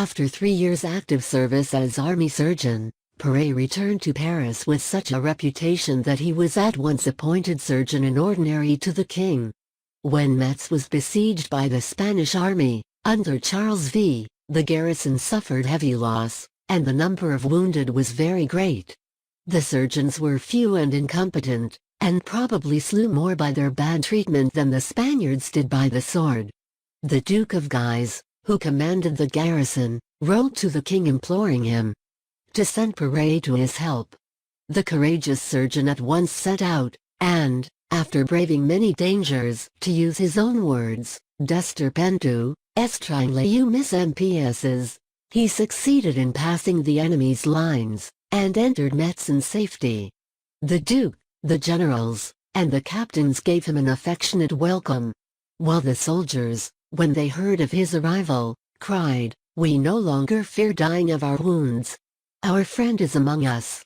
After 3 years active service as army surgeon, Pare returned to Paris with such a reputation that he was at once appointed surgeon in ordinary to the king. When Metz was besieged by the Spanish army, under Charles V, the garrison suffered heavy loss, and the number of wounded was very great. The surgeons were few and incompetent, and probably slew more by their bad treatment than the Spaniards did by the sword. The Duke of Guise, who commanded the garrison, wrote to the king imploring him to send Pare to his help. The courageous surgeon at once set out, and, after braving many dangers, to use his own words, "Desterpentu, estranguleu mis MPSs," he succeeded in passing the enemy's lines, and entered Metz in safety. The duke, the generals, and the captains gave him an affectionate welcome, while the soldiers, when they heard of his arrival, cried, "We no longer fear dying of our wounds. Our friend is among us."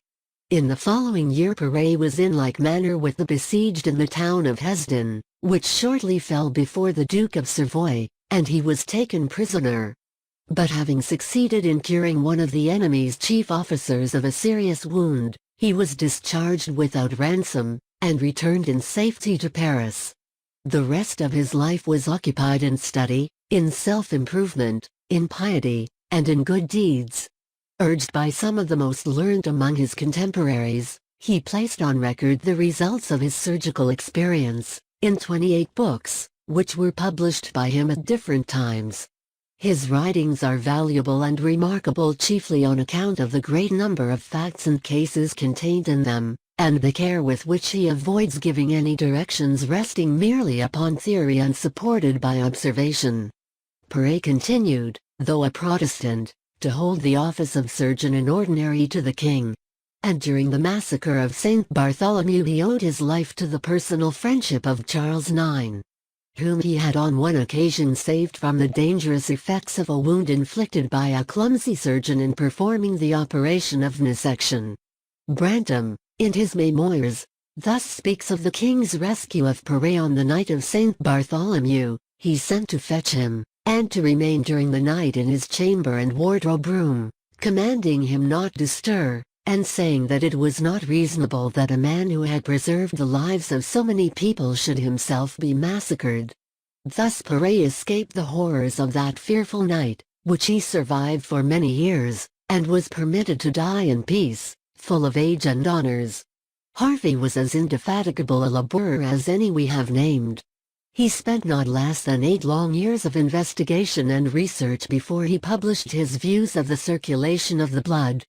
In the following year Pare was in like manner with the besieged in the town of Hesdin, which shortly fell before the Duke of Savoy, and he was taken prisoner. But having succeeded in curing one of the enemy's chief officers of a serious wound, he was discharged without ransom, and returned in safety to Paris. The rest of his life was occupied in study, in self-improvement, in piety, and in good deeds. Urged by some of the most learned among his contemporaries, he placed on record the results of his surgical experience, in 28 books, which were published by him at different times. His writings are valuable and remarkable chiefly on account of the great number of facts and cases contained in them, and the care with which he avoids giving any directions resting merely upon theory unsupported by observation. Pare continued, though a Protestant, to hold the office of surgeon in ordinary to the king. And during the massacre of St. Bartholomew he owed his life to the personal friendship of Charles IX, whom he had on one occasion saved from the dangerous effects of a wound inflicted by a clumsy surgeon in performing the operation of vivisection. Brangham, in his Memoirs, thus speaks of the king's rescue of Pare on the night of St. Bartholomew. He sent to fetch him, and to remain during the night in his chamber and wardrobe room, commanding him not to stir, and saying that it was not reasonable that a man who had preserved the lives of so many people should himself be massacred. Thus Pare escaped the horrors of that fearful night, which he survived for many years, and was permitted to die in peace, full of age and honors. Harvey was as indefatigable a laborer as any we have named. He spent not less than 8 long years of investigation and research before he published his views of the circulation of the blood.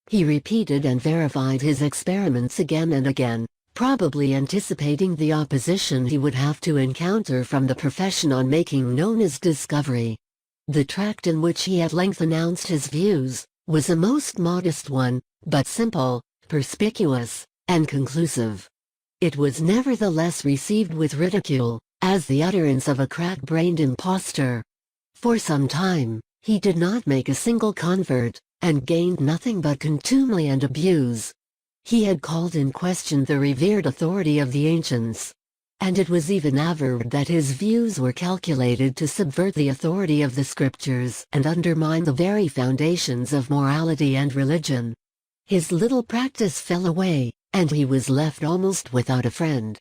He repeated and verified his experiments again and again, probably anticipating the opposition he would have to encounter from the profession on making known his discovery. The tract in which he at length announced his views was a most modest one, but simple, perspicuous, and conclusive. It was nevertheless received with ridicule, as the utterance of a crack-brained impostor. For some time, he did not make a single convert, and gained nothing but contumely and abuse. He had called in question the revered authority of the ancients, and it was even averred that his views were calculated to subvert the authority of the scriptures and undermine the very foundations of morality and religion. His little practice fell away, and he was left almost without a friend.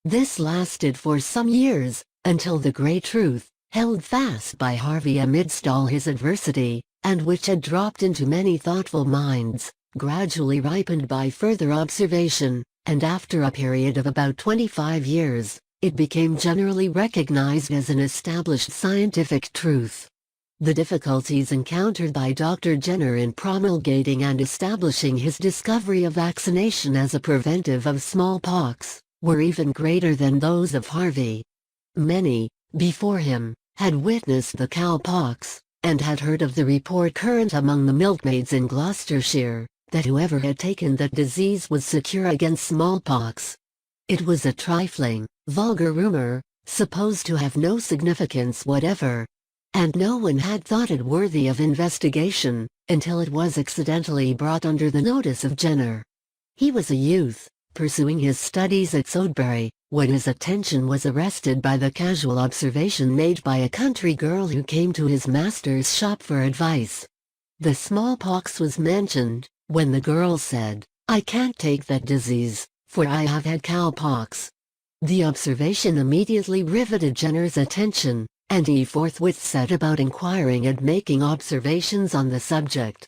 This lasted for some years, until the great truth, held fast by Harvey amidst all his adversity, and which had dropped into many thoughtful minds, gradually ripened by further observation, and after a period of about 25 years, it became generally recognized as an established scientific truth. The difficulties encountered by Dr. Jenner in promulgating and establishing his discovery of vaccination as a preventive of smallpox were even greater than those of Harvey. Many, before him, had witnessed the cowpox, and had heard of the report current among the milkmaids in Gloucestershire, that whoever had taken that disease was secure against smallpox. It was a trifling, vulgar rumor, supposed to have no significance whatever, and no one had thought it worthy of investigation, until it was accidentally brought under the notice of Jenner. He was a youth, pursuing his studies at Sodbury, when his attention was arrested by the casual observation made by a country girl who came to his master's shop for advice. The smallpox was mentioned, when the girl said, "I can't take that disease, for I have had cowpox." The observation immediately riveted Jenner's attention, and he forthwith set about inquiring and making observations on the subject.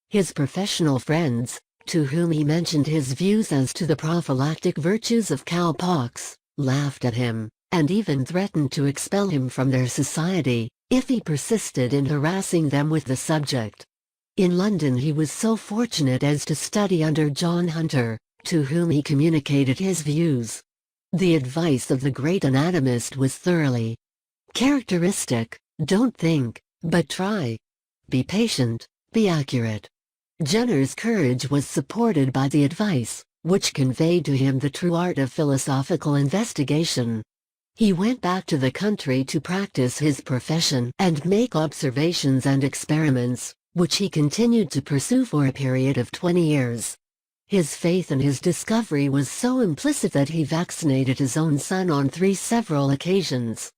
His professional friends, to whom he mentioned his views as to the prophylactic virtues of cowpox, laughed at him, and even threatened to expel him from their society, if he persisted in harassing them with the subject. In London he was so fortunate as to study under John Hunter, to whom he communicated his views. The advice of the great anatomist was thoroughly characteristic: don't think, but try. Be patient, be accurate. Jenner's courage was supported by the advice, which conveyed to him the true art of philosophical investigation. He went back to the country to practice his profession and make observations and experiments, which he continued to pursue for a period of 20 years. His faith in his discovery was so implicit that he vaccinated his own son on 3 several occasions.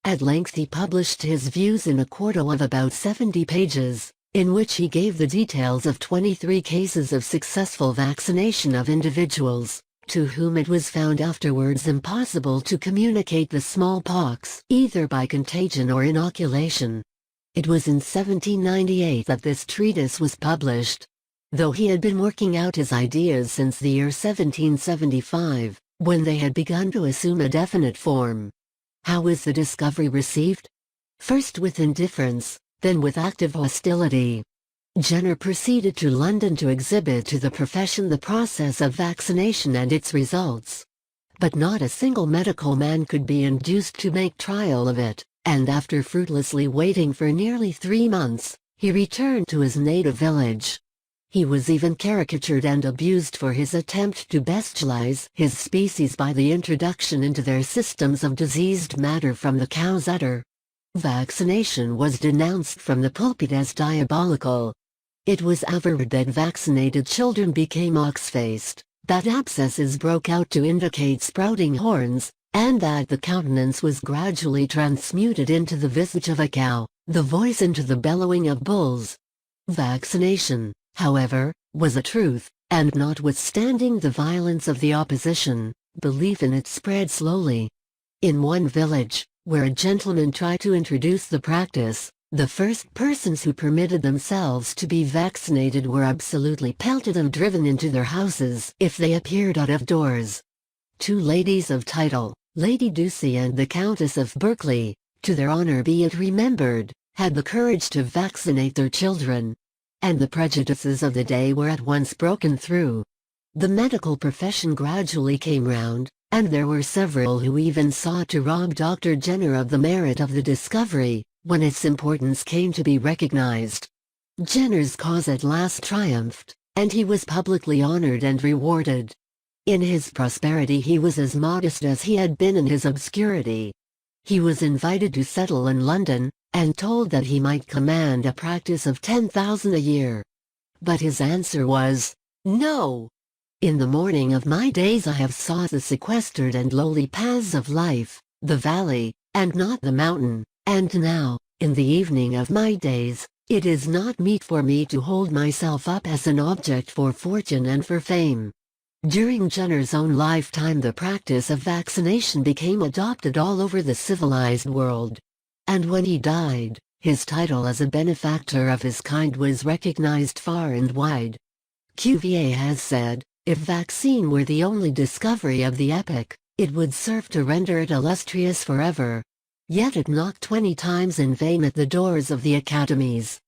At length he published his views in a quarto of about 70 pages, in which he gave the details of 23 cases of successful vaccination of individuals, to whom it was found afterwards impossible to communicate the smallpox, either by contagion or inoculation. It was in 1798 that this treatise was published. Though he had been working out his ideas since the year 1775, when they had begun to assume a definite form. How was the discovery received? First with indifference, then with active hostility. Jenner proceeded to London to exhibit to the profession the process of vaccination and its results. But not a single medical man could be induced to make trial of it, and after fruitlessly waiting for nearly 3 months, he returned to his native village. He was even caricatured and abused for his attempt to bestialize his species by the introduction into their systems of diseased matter from the cow's udder. Vaccination was denounced from the pulpit as diabolical. It was averred that vaccinated children became ox-faced, that abscesses broke out to indicate sprouting horns, and that the countenance was gradually transmuted into the visage of a cow, the voice into the bellowing of bulls. Vaccination, however, was a truth, and notwithstanding the violence of the opposition, belief in it spread slowly. In one village, where a gentleman tried to introduce the practice, the first persons who permitted themselves to be vaccinated were absolutely pelted and driven into their houses if they appeared out of doors. 2 ladies of title, Lady Ducie and the Countess of Berkeley, to their honor be it remembered, had the courage to vaccinate their children. And the prejudices of the day were at once broken through. The medical profession gradually came round, and there were several who even sought to rob Dr. Jenner of the merit of the discovery, when its importance came to be recognized. Jenner's cause at last triumphed, and he was publicly honored and rewarded. In his prosperity he was as modest as he had been in his obscurity. He was invited to settle in London, and told that he might command a practice of 10,000 a year. But his answer was, "No! In the morning of my days I have sought the sequestered and lowly paths of life, the valley, and not the mountain, and now, in the evening of my days, it is not meet for me to hold myself up as an object for fortune and for fame." During Jenner's own lifetime the practice of vaccination became adopted all over the civilized world. And when he died, his title as a benefactor of his kind was recognized far and wide. Cuvier has said, if vaccine were the only discovery of the epoch, it would serve to render it illustrious forever. Yet it knocked 20 times in vain at the doors of the academies.